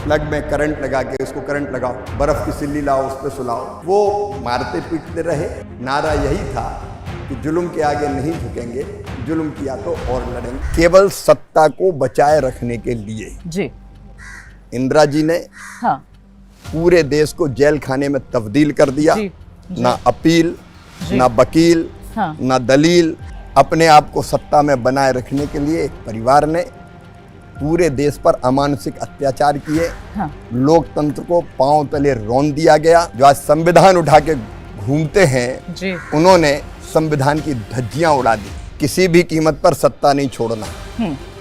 Plug में current लगा के उसको करंट लगाओ, बर्फ की सिल्ली लाओ, उस पर सुलाओ। वो मारते पीटते रहे। नारा यही था कि जुल्म के आगे नहीं झुकेंगे, जुल्म किया तो और लड़ेंगे। केवल सत्ता को बचाए रखने के लिए जी इंदिरा जी ने पूरे देश को जेल खाने में तब्दील कर दिया। ना अपील, ना वकील, ना दलील, अपने आप को सत्ता में बनाए रखने के लिए एक परिवार ने पूरे देश पर अमानुषिक अत्याचार किए। लोकतंत्र को पांव तले रौंद दिया गया। जो आज संविधान उठा के घूमते हैं, उन्होंने संविधान की धज्जियां उड़ा दी। किसी भी कीमत पर सत्ता नहीं छोड़ना।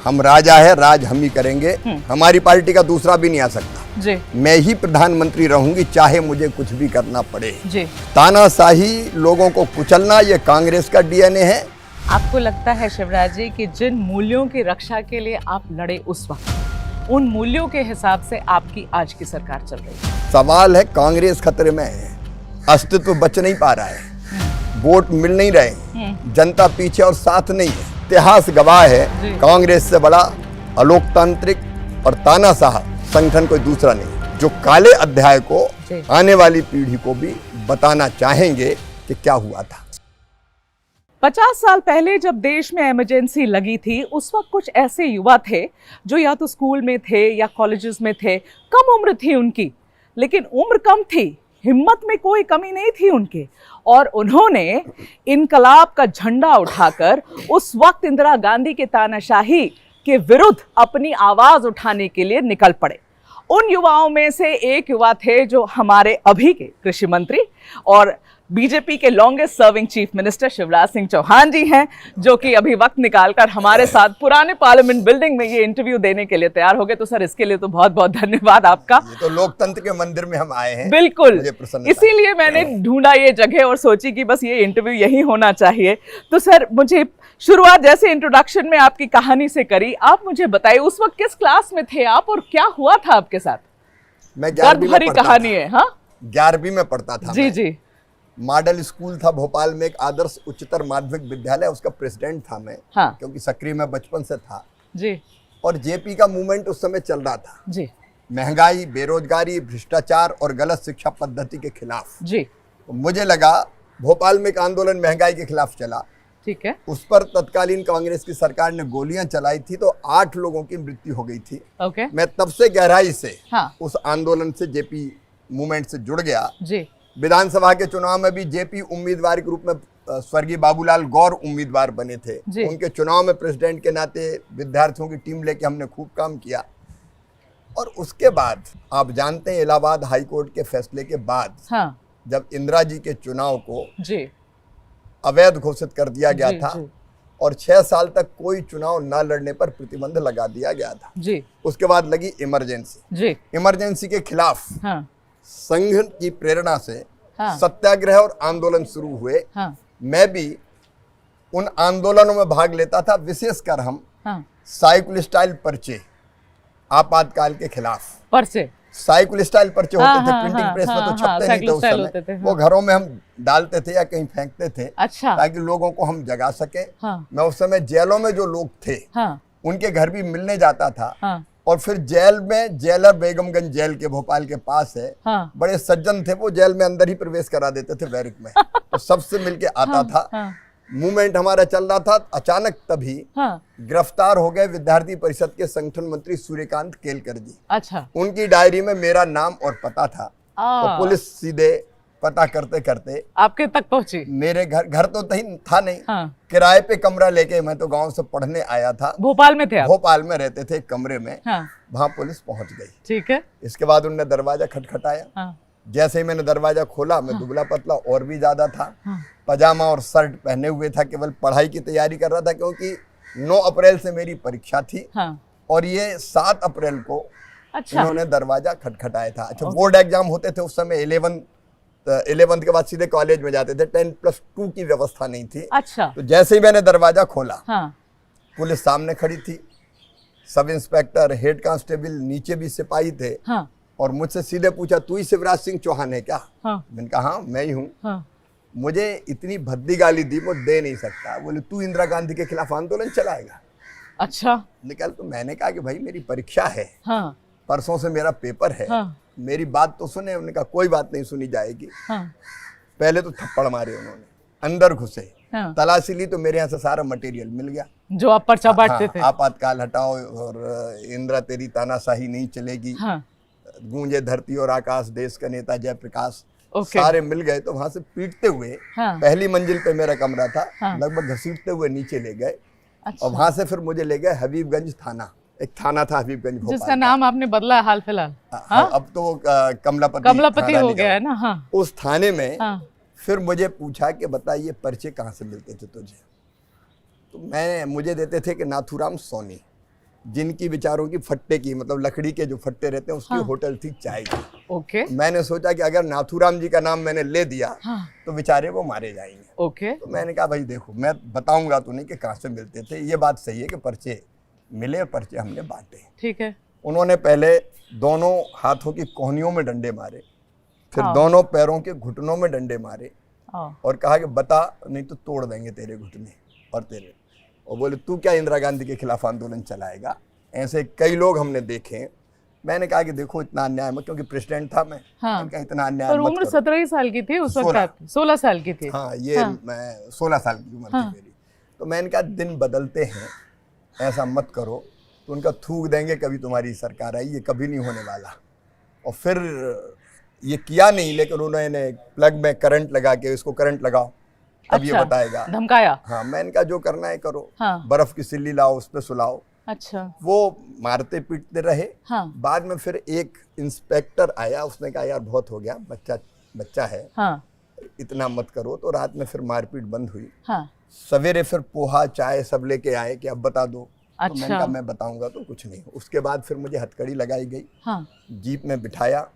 हम राजा है, राज हम ही करेंगे। हमारी पार्टी का दूसरा भी नहीं आ सकता। मैं ही प्रधानमंत्री रहूंगी, चाहे मुझे कुछ भी करना पड़े। तानाशाही, लोगों को कुचलना, ये कांग्रेस का डीएनए है। आपको लगता है शिवराज जी कि जिन मूल्यों की रक्षा के लिए आप लड़े उस वक्त, उन मूल्यों के हिसाब से आपकी आज की सरकार चल रही है? सवाल है, कांग्रेस खतरे में है, अस्तित्व बच नहीं पा रहा है, वोट मिल नहीं रहे, जनता पीछे और साथ नहीं है। इतिहास गवाह है, कांग्रेस से बड़ा अलोकतांत्रिक और तानाशाह संगठन कोई दूसरा नहीं, जो काले अध्याय को आने वाली पीढ़ी को भी बताना चाहेंगे कि क्या हुआ था। 50 साल पहले जब देश में इमरजेंसी लगी थी, उस वक्त कुछ ऐसे युवा थे जो या तो स्कूल में थे या कॉलेजेस में थे। कम उम्र थी उनकी, लेकिन उम्र कम थी, हिम्मत में कोई कमी नहीं थी उनके, और उन्होंने इनकलाब का झंडा उठाकर उस वक्त इंदिरा गांधी के तानाशाही के विरुद्ध अपनी आवाज उठाने के लिए निकल पड़े। उन युवाओं में से एक युवा थे जो हमारे अभी के कृषि मंत्री और बीजेपी के longest serving chief minister Shivraj Singh Chouhan ji हैं, जो कि अभी वक्त निकालकर हमारे साथ पुराने पार्लियामेंट बिल्डिंग में ये इंटरव्यू देने के लिए तैयार हो गए। तो सर, इसके लिए तो बहुत बहुत धन्यवाद आपका। ये तो लोकतंत्र के मंदिर में हम आए हैं। बिल्कुल, इसीलिए मैंने ढूंढा ये जगह और सोची कि बस ये इंटरव्यू यही होना चाहिए। तो सर, मुझे शुरुआत जैसे इंट्रोडक्शन में आपकी कहानी से करी, आप मुझे बताइए उस वक्त किस क्लास में थे आप और क्या हुआ था आपके साथ? मैं 11वीं में पढ़ता कहानी है। हाँ, 11वीं में पढ़ता था। जी। मॉडल स्कूल था भोपाल में, एक आदर्श उच्चतर माध्यमिक विद्यालय, उसका प्रेसिडेंट था मैं। क्योंकि सक्रिय में बचपन से था जी। और जेपी का मूवमेंट उस समय चल रहा था जी। महंगाई, बेरोजगारी, भ्रष्टाचार और गलत शिक्षा पद्धति के खिलाफ जी। तो मुझे लगा भोपाल में एक आंदोलन महंगाई के खिलाफ चला, ठीक है। उस पर तत्कालीन कांग्रेस की सरकार ने गोलियां चलाई थी, तो 8 लोगों की मृत्यु हो गई थी। मैं तब से गहराई से उस आंदोलन से, जेपी मूवमेंट से जुड़ गया जी। विधानसभा के चुनाव में भी जेपी उम्मीदवार के रूप में स्वर्गीय बाबूलाल गौर उम्मीदवार बने थे। उनके चुनाव में प्रेसिडेंट के नाते विद्यार्थियों की टीम लेके हमने खूब काम किया। और उसके बाद आप जानते हैं, इलाहाबाद हाई कोर्ट के फैसले के बाद जब इंदिरा जी के चुनाव को अवैध घोषित कर दिया गया था और 6 साल तक कोई चुनाव न लड़ने पर प्रतिबंध लगा दिया गया था जी। उसके बाद लगी इमरजेंसी। इमरजेंसी के खिलाफ संघ की प्रेरणा से सत्याग्रह और आंदोलन शुरू हुए। मैं भी उन आंदोलनों में भाग लेता था, विशेषकर हम साइकिल स्टाइल पर्चे, आपातकाल के खिलाफ पर्चे, साइकिल स्टाइल पर्चे होते थे, प्रिंटिंग प्रेस में तो छपते नहीं थे उस समय, वो घरों में हम डालते थे या कहीं फेंकते थे ताकि लोगों को हम जगा सके। मैं उस समय जेलों में जो लोग थे उनके घर भी मिलने जाता था। और फिर जेल में, जेलर बेगमगंज जेल के भोपाल के पास है, बड़े सज्जन थे, वो जेल में अंदर ही प्रवेश करा देते थे बैरिक में। तो सबसे मिलके आता था। मूवमेंट हमारा चल रहा था। अचानक तभी गिरफ्तार हो गए विद्यार्थी परिषद के संगठन मंत्री सूर्यकांत केलकर जी। अच्छा। उनकी डायरी में मेरा नाम और पता था। तो पुलिस सीधे पता करते करते आपके तक पहुंची। मेरे घर तो था नहीं, किराए पे कमरा लेके, मैं तो गांव से पढ़ने आया था। भोपाल में थे आप? भोपाल में रहते थे, कमरे में। वहां पुलिस पहुंच गई, ठीक है। इसके बाद उन्होंने दरवाजा खटखटाया। जैसे ही मैंने दरवाजा खोला, मैं दुबला पतला और भी ज्यादा था, पजामा और शर्ट पहने हुए था, केवल पढ़ाई की तैयारी कर रहा था, क्योंकि 9 अप्रैल से मेरी परीक्षा थी और ये 7 अप्रैल को इन्होंने दरवाजा खटखटाया था। अच्छा, बोर्ड एग्जाम होते थे उस समय, 11th के बाद सीधे कॉलेज में जाते थे, 10+2 की व्यवस्था नहीं थी। अच्छा। तो जैसे ही मैंने दरवाजा खोला, पुलिस सामने खड़ी थी, सब इंस्पेक्टर, हेड कांस्टेबल, नीचे भी सिपाही थे। और मुझसे सीधे पूछा, तू ही शिवराज सिंह चौहान है क्या? मैंने कहा हाँ, मैं ही हूँ। मुझे इतनी भद्दी गाली दी, वो दे नहीं सकता। बोले, तू इंदिरा गांधी के खिलाफ आंदोलन चलाएगा? अच्छा। निकल। तो मैंने कहा कि भाई मेरी परीक्षा है, परसों से मेरा पेपर है, मेरी बात तो सुने। उन्होंने कहा कोई बात नहीं सुनी जाएगी। पहले तो थप्पड़ मारे उन्होंने, अंदर घुसे, तलाशी ली तो मेरे यहाँ से सारा मटेरियल मिल गया जो आप पर्चा बांटते थे। आपातकाल हटाओ और इंदिरा तेरी तानाशाही नहीं चलेगी, गूंजे धरती और आकाश, देश का नेता जयप्रकाश, सारे मिल गए। तो वहां से पीटते हुए पहली मंजिल पे मेरा कमरा था, लगभग घसीटते हुए नीचे ले गए। और वहां से फिर मुझे ले गए हबीबगंज थाना, एक थाना था हबीबगंज भोपाल जिसका नाम आपने बदला हाल फिलहाल। अब तो कमलापति हो गया है ना। उस थाने में फिर मुझे पूछा कि बताइए पर्चे कहाँ से मिलते थे तुझे? तो मुझे देते थे कि नाथूराम सोनी, जिनकी बेचारों की फट्टे की, मतलब लकड़ी के जो फट्टे रहते हैं उसकी होटल थी चाय की। मैंने सोचा कि अगर नाथूराम जी का नाम मैंने ले दिया तो बेचारे वो मारे जाएंगे। तो मैंने कहा भाई देखो, मैं बताऊंगा तो नहीं कि कहाँ से मिलते थे, ये बात सही है कि पर्चे मिले, पर्चे हमने बांटे। ठीक है। उन्होंने पहले दोनों हाथों की कोहनियों में डंडे मारे, फिर दोनों पैरों के घुटनों में डंडे मारे और कहा कि बता नहीं तो तोड़ देंगे तेरे घुटने और तेरे। और बोले तू क्या इंदिरा गांधी के खिलाफ आंदोलन चलाएगा? ऐसे कई लोग हमने देखे। मैंने कहा कि देखो इतना अन्याय मत, क्योंकि प्रेसिडेंट था मैं, इतना अन्याय मत। उम्र 17 ही साल की थी उस वक्त आपकी? 16 साल की थी। मैं 16 साल की उम्र थी मेरी। तो मैंने कहा दिन बदलते हैं, ऐसा मत करो। तो उनका थूक देंगे कभी तुम्हारी सरकार आई, ये कभी नहीं होने वाला। और फिर ये किया नहीं, लेकिन उन्होंने प्लग में करंट लगा के इसको करंट लगाओ तब ये बताएगा, धमकाया। हाँ, मैंने कहा जो करना है करो। बर्फ की सिल्ली लाओ, उस पर सुलाओ। अच्छा। वो मारते पीटते रहे। बाद में फिर एक इंस्पेक्टर आया, उसने कहा यार बहुत हो गया, बच्चा है, इतना मत करो। तो रात में फिर मारपीट बंद हुई। सवेरे फिर पोहा चाय सब लेके आए कि अब बता दो। तो मैंने कहा मैं बताऊंगा तो कुछ नहीं। उसके बाद फिर मुझे हथकड़ी लगाई गई, जीप में बिठाया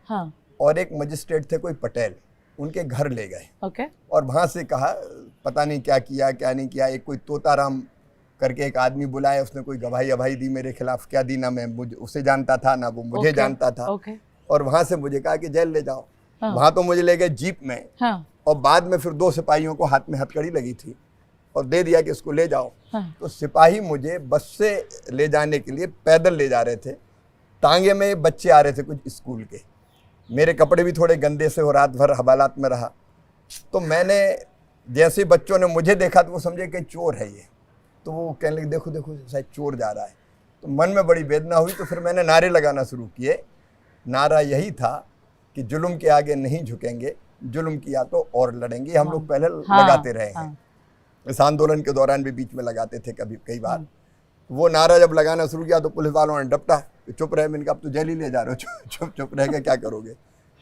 और एक मजिस्ट्रेट थे कोई पटेल, उनके घर ले गए। और वहां से कहा पता नहीं क्या किया क्या नहीं किया। एक कोई तोताराम करके एक आदमी बुलाया, उसने कोई गवाही दी मेरे खिलाफ, क्या दी ना मैं उसे जानता था ना वो मुझे जानता था। और वहां से मुझे कहा कि जेल ले जाओ। वहां तो मुझे ले गए जीप में। और बाद में फिर 2 सिपाहियों को हाथ में हथकड़ी लगी थी और दे दिया कि इसको ले जाओ। तो सिपाही मुझे बस से ले जाने के लिए पैदल ले जा रहे थे। टांगे में बच्चे आ रहे थे कुछ स्कूल के, मेरे कपड़े भी थोड़े गंदे से हो, रात भर हवालात में रहा। तो मैंने जैसे बच्चों ने मुझे देखा तो वो समझे कि चोर है ये। तो वो कहने लगे देखो देखो शायद चोर जा रहा है। तो मन में बड़ी वेदना हुई। तो फिर मैंने नारे लगाना शुरू किए। नारा यही था कि जुल्म के आगे नहीं झुकेंगे, जुल्म किया तो और लड़ेंगे। हम लोग पहले लगाते रहे हैं, इस आंदोलन के दौरान भी बीच में लगाते थे कई बार। वो नारा जब लगाना शुरू किया तो पुलिस वालों ने डपटा, चुप रहे। मैंने कहा अब तो जेल ही ले जा रहे हो, चुप रह के क्या करोगे।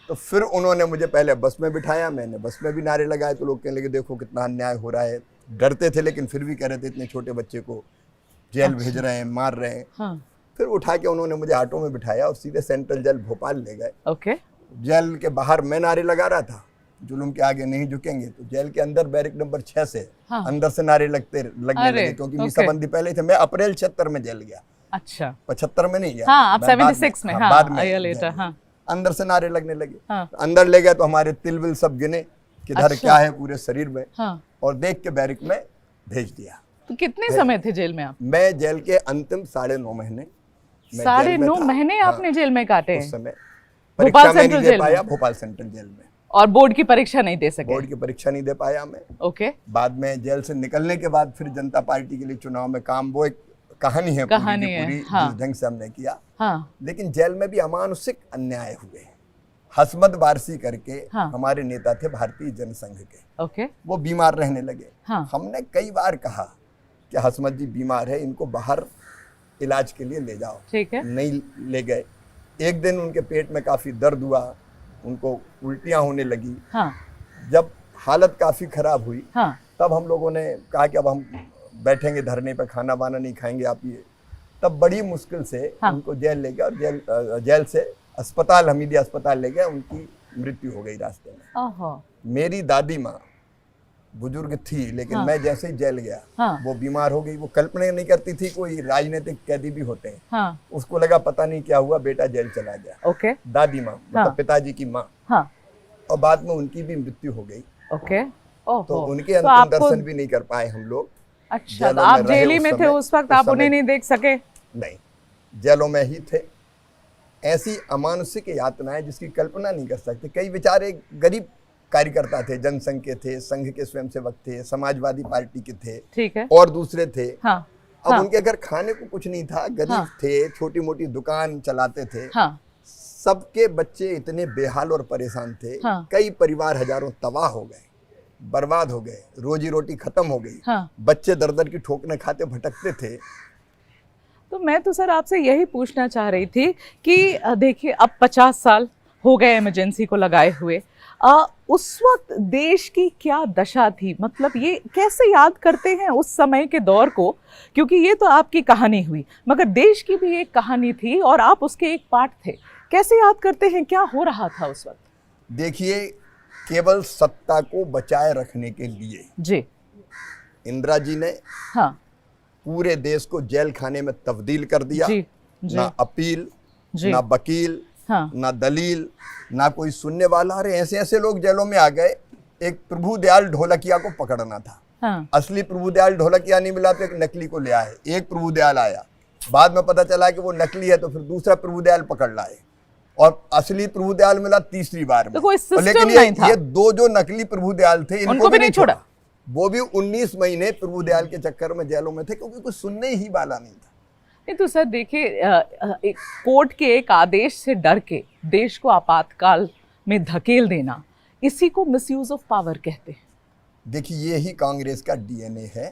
तो फिर उन्होंने मुझे पहले बस में बिठाया, मैंने बस में भी नारे लगाए। तो लोग कहने लगे देखो कितना अन्याय हो रहा है। डरते थे लेकिन फिर भी कह रहे थे इतने छोटे बच्चे को जेल भेज रहे हैं, मार रहे हैं। फिर उठा के उन्होंने मुझे ऑटो में बिठाया और सीधे सेंट्रल जेल भोपाल ले गए। जेल के बाहर मैं नारे लगा रहा था, जुल्म के आगे नहीं झुकेंगे। तो जेल के अंदर बैरिक नंबर 6 से अंदर से नारे लगने लगे, क्योंकि मीसाबंदी पहले थे। मैं अप्रैल 76 में जेल गया। अच्छा, 75 में नहीं गया। आप 76 में। बाद में अंदर से नारे लगने लगे। अंदर ले गए तो हमारे तिल विल सब गिने किधर क्या है पूरे शरीर में, और देख के बैरिक में भेज दिया। तो कितने समय थे जेल में आप? मैं जेल के अंतिम 9.5 महीने 9.5 महीने आपने जेल में काटे? उस समय परीक्षा में नहीं दे पाया भोपाल सेंट्रल जेल में। और बोर्ड की परीक्षा नहीं दे सके? बोर्ड की परीक्षा नहीं दे पाया मैं। बाद में जेल से निकलने के बाद फिर जनता पार्टी के लिए चुनाव में काम, वो एक कहानी है पूरी जिस ढंग से हमने किया। लेकिन जेल में भी अमानुषिक अन्याय हुए। हसमत वारसी करके हमारे नेता थे भारतीय जनसंघ के, वो बीमार रहने लगे। हमने कई बार कहा कि हसमत जी बीमार है, इनको बाहर इलाज के लिए ले जाओ। नहीं ले गए। एक दिन उनके पेट में काफी दर्द हुआ, उनको उल्टियां होने लगी। जब हालत काफी खराब हुई तब हम लोगों ने कहा कि अब हम बैठेंगे धरने पे, खाना वाना नहीं खाएंगे आप ये। तब बड़ी मुश्किल से उनको जेल ले गया और जेल से अस्पताल, हमीदिया अस्पताल ले गया। उनकी मृत्यु हो गई रास्ते में। मेरी दादी माँ बुजुर्ग थी, लेकिन मैं जैसे ही जेल गया वो बीमार हो गई। वो कल्पना नहीं करती थी कोई राजनीतिक कैदी भी होते हैं। उसको लगा पता नहीं क्या हुआ, बेटा जेल चला गया। दादी माँ मतलब पिताजी की माँ। और बाद में उनकी भी मृत्यु हो गई। तो उनके अंतिम दर्शन भी नहीं कर पाए हम लोग। अच्छा, तो आप जेल ही में थे उस वक्त, आप उन्हें नहीं देख सके? नहीं, जेलों में ही थे। ऐसी अमानुषिक यातनाएं जिसकी कल्पना नहीं कर सकते। कई बेचारे गरीब कार्यकर्ता थे, जनसंघ के थे, संघ के स्वयंसेवक थे, समाजवादी पार्टी के थे, ठीक है, और दूसरे थे। हाँ, अब हाँ, उनके घर खाने को कुछ नहीं था, गरीब हाँ, थे, छोटी मोटी दुकान चलाते थे। हाँ, सबके बच्चे इतने बेहाल और परेशान थे। हाँ, कई परिवार हजारों तबाह हो गए, बर्बाद हो गए, रोजी रोटी खत्म हो गई। हाँ। बच्चे दर दर की ठोकरें खाते भटकते थे। तो मैं तो सर आपसे यही पूछना चाह रही थी कि देखिए अब 50 साल हो गए इमरजेंसी को लगाए हुए, उस वक्त देश की क्या दशा थी, मतलब ये कैसे याद करते हैं उस समय के दौर को, क्योंकि ये तो आपकी कहानी हुई मगर देश की भी एक कहानी थी और आप उसके एक पार्ट थे। कैसे याद करते हैं, क्या हो रहा था उस वक्त? देखिए, केवल सत्ता को बचाए रखने के लिए जी, इंदिरा जी ने हाँ, पूरे देश को जेल खाने में तब्दील कर दिया। जी, जी, ना अपील, जी, ना वकील, हाँ, ना दलील, ना कोई सुनने वाला। अरे ऐसे ऐसे लोग जेलों में आ गए। एक प्रभुदयाल ढोलकिया को पकड़ना था, हाँ, असली प्रभुदयाल ढोलकिया नहीं मिला तो एक नकली को ले आए। एक प्रभुदयाल आया, बाद में पता चला कि वो नकली है तो फिर दूसरा प्रभुदयाल पकड़ लाए और असली प्रभुदयाल मिला तीसरी बार में। तो कोई सिस्टम लेकिन नहीं था। ये दो जो नकली प्रभुदयाल थे उनको भी नहीं छोड़ा। वो भी 19 महीने प्रभुदयाल के चक्कर में जेलों में थे, क्योंकि कुछ सुनने ही वाला नहीं था। नहीं तो सर देखिए, कोर्ट के एक आदेश से डर के देश को आपातकाल में धकेल देना, इसी को मिसयूज ऑफ पावर कहते हैं। देखिए, ये ही कांग्रेस का डीएनए है।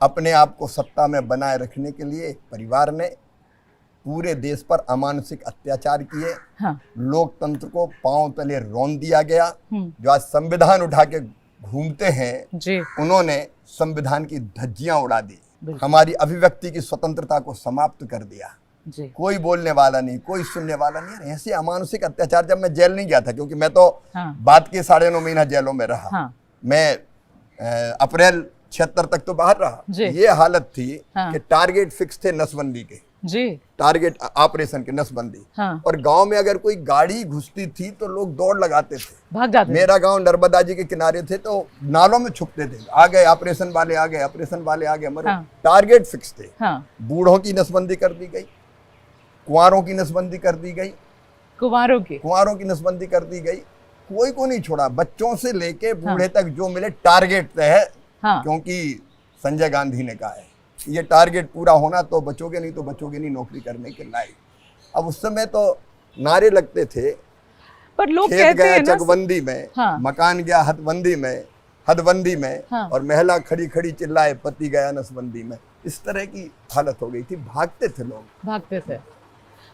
अपने आप को सत्ता में बनाए रखने के लिए एक परिवार ने पूरे देश पर अमानुषिक अत्याचार किए। हाँ, लोकतंत्र को पांव तले रौंद दिया गया। जो आज संविधान उठा के घूमते हैं जी, उन्होंने संविधान की धज्जियां उड़ा दी, हमारी अभिव्यक्ति की स्वतंत्रता को समाप्त कर दिया। जी, कोई बोलने वाला नहीं, कोई सुनने वाला नहीं। ऐसे अमानुषिक अत्याचार, जब मैं जेल नहीं गया था, क्योंकि मैं तो हाँ, बाद के 9.5 महीना जेलों में रहा। हाँ, मैं अप्रैल 76 तक तो बाहर रहा। ये हालत थी कि टारगेट फिक्स थे नसबंदी के, जी, टारगेट ऑपरेशन के, नसबंदी। हाँ, और गांव में अगर कोई गाड़ी घुसती थी तो लोग दौड़ लगाते थे, भाग जाते थे। मेरा गांव नर्मदा जी के किनारे थे तो नालों में छुपते थे। आ गए ऑपरेशन वाले, आ गए ऑपरेशन वाले, आ गए, मरो। हाँ, टारगेट फिक्स थे। हाँ, बूढ़ों की नसबंदी कर दी गई, कुंवारों की नसबंदी कर दी गई, कुंवारों की नसबंदी कर दी गई। कोई को नहीं छोड़ा, बच्चों से लेके बूढ़े तक जो मिले। टारगेट तय है, हाँ, क्योंकि संजय गांधी ने कहा है ये टारगेट पूरा होना तो बचोगे, नहीं तो बचोगे नहीं नौकरी करने के लायक। अब उस समय तो नारे लगते थे, पर लोग खेत कहते गया हैं ना, चकबंदी में, हाँ, मकान गया हदबंदी में, हाँ, और महिला खड़ी खड़ी चिल्लाए पति गया नसबंदी में। इस तरह की हालत हो गई थी, भागते थे लोग, भागते थे।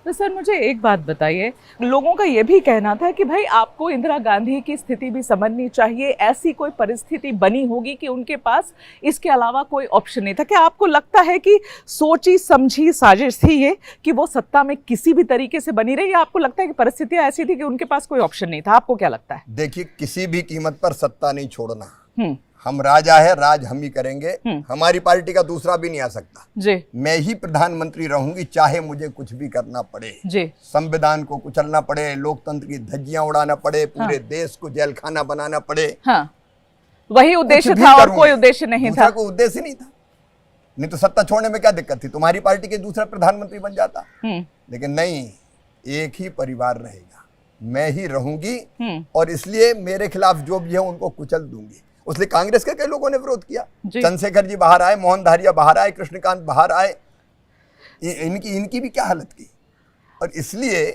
तो सर मुझे एक बात बताइए, लोगों का ये भी कहना था कि भाई आपको इंदिरा गांधी की स्थिति भी समझनी चाहिए, ऐसी कोई परिस्थिति बनी होगी कि उनके पास इसके अलावा कोई ऑप्शन नहीं था। क्या आपको लगता है कि सोची समझी साजिश थी ये कि वो सत्ता में किसी भी तरीके से बनी रही, या आपको लगता है कि परिस्थितियां ऐसी थी कि उनके पास कोई ऑप्शन नहीं था? आपको क्या लगता है? देखिए, किसी भी कीमत पर सत्ता नहीं छोड़ना। हम राजा है, राज हम ही करेंगे, हमारी पार्टी का दूसरा भी नहीं आ सकता जी। मैं ही प्रधानमंत्री रहूंगी, चाहे मुझे कुछ भी करना पड़े जी। संविधान को कुचलना पड़े, लोकतंत्र की धज्जियां उड़ाना पड़े, पूरे देश को जेल खाना बनाना पड़े। हाँ, वही उद्देश्य था और कोई उद्देश्य नहीं था। कोई उद्देश्य नहीं था। नहीं तो सत्ता छोड़ने में क्या दिक्कत थी, तुम्हारी पार्टी के दूसरा प्रधानमंत्री बन जाता। लेकिन नहीं, एक ही परिवार रहेगा, मैं ही रहूंगी, और इसलिए मेरे खिलाफ जो भी है उनको कुचल दूंगी। उसलिए कांग्रेस के कई लोगों ने विरोध किया। चंद्रशेखर जी बाहर आए, मोहन धारिया बाहर आए, कृष्णकांत बाहर आए। इनकी भी क्या हालत की। और इसलिए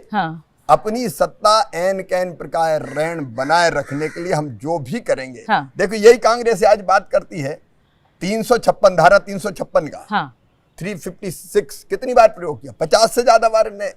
अपनी सत्ता एन कैन प्रकार रैन बनाए रखने के लिए हम जो भी करेंगे। देखो, यही कांग्रेस आज बात करती है 356 धारा 356 का 356 कितनी बार प्रयोग किया, 50 से ज्यादा बार ने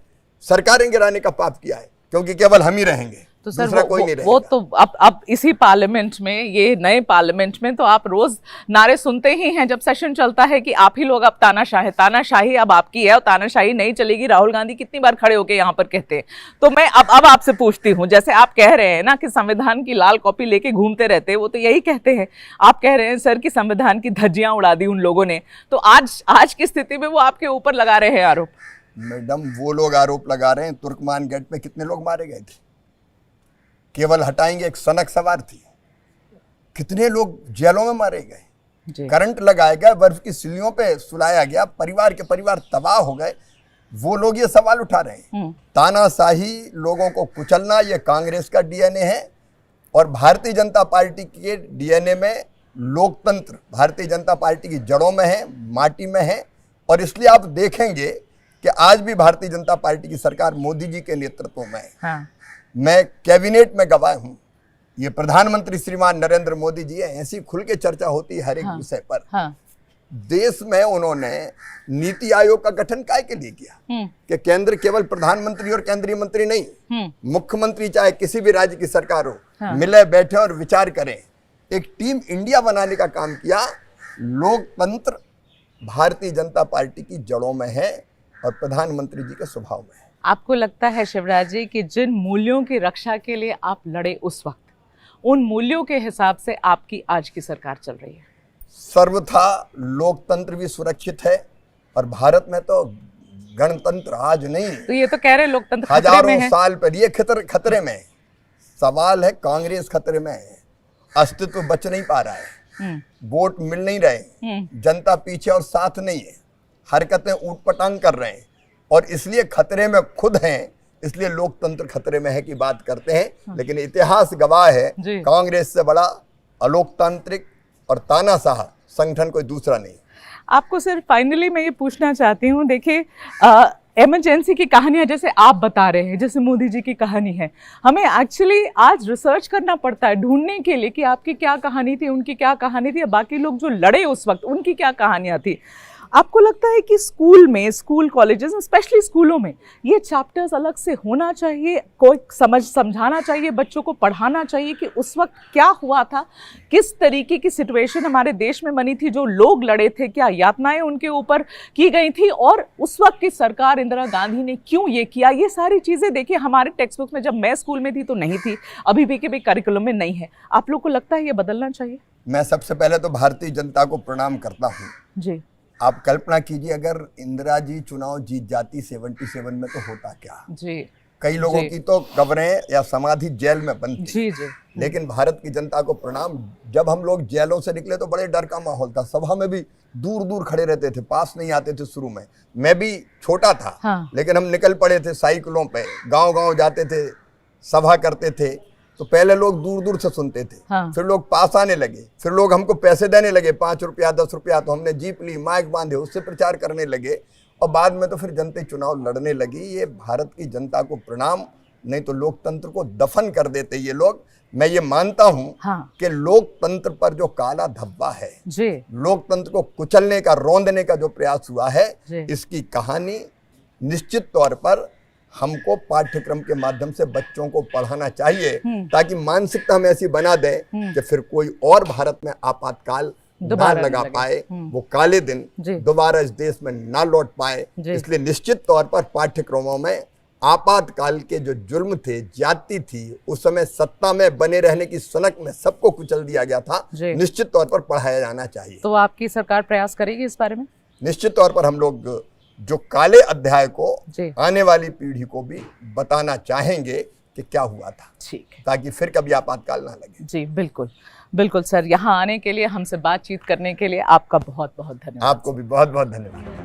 सरकारें गिराने का पाप किया है, क्योंकि केवल हम ही रहेंगे, तो सर वो तो अब इसी पार्लियामेंट में, ये नए पार्लियामेंट में तो आप रोज नारे सुनते ही हैं जब सेशन चलता है कि आप ही लोग अब तानाशाही अब आपकी है और तानाशाही नहीं चलेगी। राहुल गांधी कितनी बार खड़े होकर यहाँ पर कहते हैं। तो मैं अब आपसे पूछती हूँ, जैसे आप कह रहे हैं ना कि संविधान की लाल कॉपी लेके घूमते रहते हैं, वो तो यही कहते हैं। आप कह रहे हैं सर कि संविधान की धज्जियां उड़ा दी उन लोगों ने, तो आज की स्थिति में वो आपके ऊपर लगा रहे हैं आरोप। मैडम, वो लोग आरोप लगा रहे हैं, तुर्कमान गेट पे कितने लोग मारे गए थे, केवल हटाएंगे एक सनक सवार थी, कितने लोग जेलों में मारे गए, करंट लगाया गया, बर्फ की सिल्लियों पे सुलाया गया, परिवार के परिवार तबाह हो गए। वो लोग ये सवाल उठा रहे हैं। तानाशाही, लोगों को कुचलना, ये कांग्रेस का डीएनए है। और भारतीय जनता पार्टी के डीएनए में लोकतंत्र भारतीय जनता पार्टी की जड़ों में है, माटी में है। और इसलिए आप देखेंगे कि आज भी भारतीय जनता पार्टी की सरकार मोदी जी के नेतृत्व में है। हाँ। मैं कैबिनेट में गवाह हूँ। ये प्रधानमंत्री श्रीमान नरेंद्र मोदी जी है, ऐसी खुल के चर्चा होती है हर एक विषय पर। हाँ। देश में उन्होंने नीति आयोग का गठन काय के लिए किया कि केंद्र केवल प्रधानमंत्री और केंद्रीय मंत्री नहीं, मुख्यमंत्री चाहे किसी भी राज्य की सरकार हो, मिले बैठे और विचार करें। एक टीम इंडिया बनाने का काम किया। लोकतंत्र भारतीय जनता पार्टी की जड़ों में है और प्रधानमंत्री जी के स्वभाव में है। आपको लगता है शिवराज जी कि जिन मूल्यों की रक्षा के लिए आप लड़े उस वक्त, उन मूल्यों के हिसाब से आपकी आज की सरकार चल रही है? सर्वथा लोकतंत्र भी सुरक्षित है और भारत में तो गणतंत्र आज नहीं, तो ये तो कह रहे लोकतंत्र खतरे हजारों में है। साल पर ये खतरे में है। सवाल है कांग्रेस खतरे में है, अस्तित्व बच नहीं पा रहा है, वोट मिल नहीं रहे, जनता पीछे और साथ नहीं है, हरकतें ऊटपटांग कर रहे हैं और इसलिए खतरे में खुद हैं। इसलिए लोकतंत्र खतरे में है की बात करते हैं। लेकिन इतिहास गवाह है, कांग्रेस से बड़ा अलोकतांत्रिक और तानाशाह संगठन कोई दूसरा नहीं। आपको सिर्फ फाइनली मैं ये पूछना चाहती हूँ, देखिए इमरजेंसी की कहानियाँ जैसे आप बता रहे हैं, जैसे मोदी जी की कहानी है, हमें एक्चुअली आज रिसर्च करना पड़ता है ढूंढने के लिए कि आपकी क्या कहानी थी, उनकी क्या कहानी थी, या बाकी लोग जो लड़े उस वक्त उनकी क्या कहानियाँ थी। आपको लगता है कि स्कूल में, स्कूल कॉलेजेस स्पेशली स्कूलों में ये चैप्टर्स अलग से होना चाहिए, कोई समझाना चाहिए, बच्चों को पढ़ाना चाहिए कि उस वक्त क्या हुआ था, किस तरीके की सिचुएशन हमारे देश में बनी थी, जो लोग लड़े थे, क्या यातनाएं उनके ऊपर की गई थी और उस वक्त की सरकार इंदिरा गांधी ने क्यों ये किया। ये सारी चीज़ें देखिए हमारे टेक्स्ट बुक में जब मैं स्कूल में थी तो नहीं थी, अभी भी के भी करिकुलम में नहीं है। आप लोग को लगता है ये बदलना चाहिए? मैं सबसे पहले तो भारतीय जनता को प्रणाम करता हूँ जी। आप कल्पना कीजिए अगर इंदिरा जी चुनाव जीत जाती 77 में तो होता क्या जी। कई लोगों की तो कब्रें या समाधि जेल में बनती। जी जी। लेकिन भारत की जनता को प्रणाम। जब हम लोग जेलों से निकले तो बड़े डर का माहौल था, सभा में भी दूर दूर खड़े रहते थे, पास नहीं आते थे। शुरू में मैं भी छोटा था, हाँ। लेकिन हम निकल पड़े थे साइकिलों पे, गांव गांव जाते थे, सभा करते थे। तो पहले लोग दूर दूर से सुनते थे, हाँ। फिर लोग पास आने लगे, फिर लोग हमको पैसे देने लगे, 5 रुपया 10 रुपया। तो हमने जीप ली, माइक बांधे, उससे प्रचार करने लगे और बाद में तो फिर जनता चुनाव लड़ने लगी। ये भारत की जनता को प्रणाम, नहीं तो लोकतंत्र को दफन कर देते ये लोग। मैं ये मानता हूँ हाँ। कि लोकतंत्र पर जो काला धब्बा है, जी। लोकतंत्र को कुचलने का, रौंदने का जो प्रयास हुआ है, इसकी कहानी निश्चित तौर पर हमको पाठ्यक्रम के माध्यम से बच्चों को पढ़ाना चाहिए, ताकि मानसिकता हम ऐसी बना दें कि फिर कोई और भारत में आपातकाल ना लगा पाए, वो काले दिन दोबारा इस देश में ना लौट पाए। इसलिए निश्चित तौर पर पाठ्यक्रमों में आपातकाल के जो जुल्म थे, ज्यादती थी, उस समय सत्ता में बने रहने की सनक में सबको कुचल दिया गया था, निश्चित तौर पर पढ़ाया जाना चाहिए। तो आपकी सरकार प्रयास करेगी इस बारे में? निश्चित तौर पर हम लोग जो काले अध्याय को आने वाली पीढ़ी को भी बताना चाहेंगे कि क्या हुआ था, ठीक है, ताकि फिर कभी आपातकाल ना लगे। जी बिल्कुल बिल्कुल सर, यहाँ आने के लिए, हमसे बातचीत करने के लिए आपका बहुत बहुत धन्यवाद। आपको भी बहुत बहुत धन्यवाद।